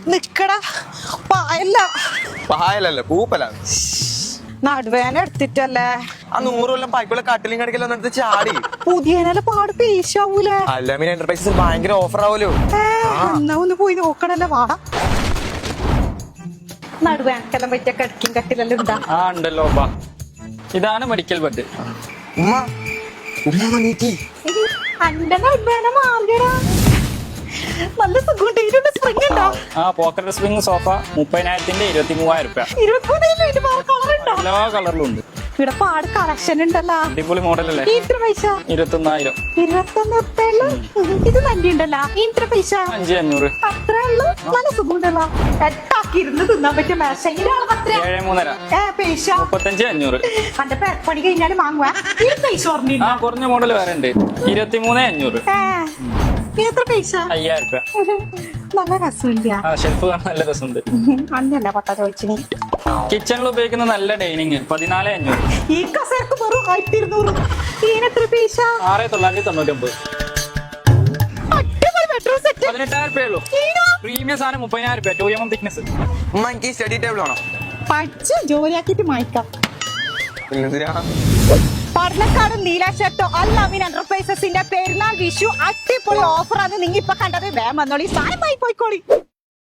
നിക്കടാ പായല്ല പായലല്ലേ പൂപ്പലാണ്. നടുവേന എടുത്തിട്ടല്ലേ ആ 100 കൊല്ലം പൈക്കുള്ള കട്ടിലും കടിക്കലൊന്നും എടുത്ത് ചാടി. പുതിയനല്ല പാട് പേശാവൂലേ? അല്ലമീൻ എന്റർപ്രൈസസിൽ ഭയങ്കര ഓഫർ ആവല്ലോ. എന്നാ ഒന്ന് പോയി നോക്കണല്ലേ വാടാ. നടുവേനക്കെല്ലാം പറ്റിയ കടിക്കും കട്ടിലെല്ലാം ഉണ്ടാ. ഉണ്ടല്ലോ. ഇതാണ് മെഡിക്കൽ ബെഡ്. ഉമ്മ ഉമ്മ നീക്കി അന്റെ നടുവേന മാറിയടാ. നല്ല സുഖമുണ്ട്. സ്പ്രിംഗ് ഉണ്ടോ? പോക്കറ്റ് സ്പ്രിംഗ് സോഫ 30,000-ന്റെ 23,000 രൂപ. 23,000 എല്ലാ കളറിലും ഉണ്ട്. ഇവിടെ പാട് കളക്ഷൻ ഉണ്ടല്ലോ. അടിപൊളി മോഡലല്ലേ? ഇത്ര പൈസ 21,000. 21,000. ഇത് നല്ല ഉണ്ടല്ലോ. ഇത്ര പൈസ 5,500. അത്രേ ഉള്ളു. നല്ല സുഖമുണ്ടല്ലോ. എട്ടാക്കിരുന്ന് തിന്നാൻ പറ്റിയ മേശ. 7,300. പൈസ 35,500. അന്റെ പണി കഴിഞ്ഞാല് വാങ്ങുവാ. ഈ പൈസ ഓർമ്മ കുറഞ്ഞ മോഡൽ വേറെ ഉണ്ട്. 23,500. എത്ര പൈസ? 5,000 രൂപ. നല്ല രസമില്ല. ഷെൽഫ് കാണാൻ നല്ല രസമുണ്ട്. അന്നല്ല പട്ട ചോദിച്ചു. കിച്ചണിൽ ഉപയോഗിക്കുന്ന നല്ല ഡൈനിങ് 14,500. ഈ കസേരക്ക് വെറും 1,200. ഇതിനെത്ര പൈസ? 6,999. അടിപൊളി ബെഡ്റൂം സെറ്റ്. 18,000 രൂപയുള്ളൂ. പ്രീമിയം സാധനം 30,000 രൂപ. 2 mm തിക്നെസ്. ഉമ്മ എനിക്ക് സ്റ്റഡി ടേബിൾ ആണോ? പഠിച്ച് ജോലിയാക്കിട്ട് മായ്ക്കാം. എന്തിനാ? പഠനക്കാട് നീലാശട്ടോ അൽ-അമീൻ എന്റർപ്രൈസസിന്റെ പെരുന്നാൾ വിഷു അടിപൊളി ഓഫറാണ്. നിങ്ങൾ ഇപ്പൊ കണ്ടത്. വേഗം വന്നോളി. സാധനമായി പോയിക്കോളി.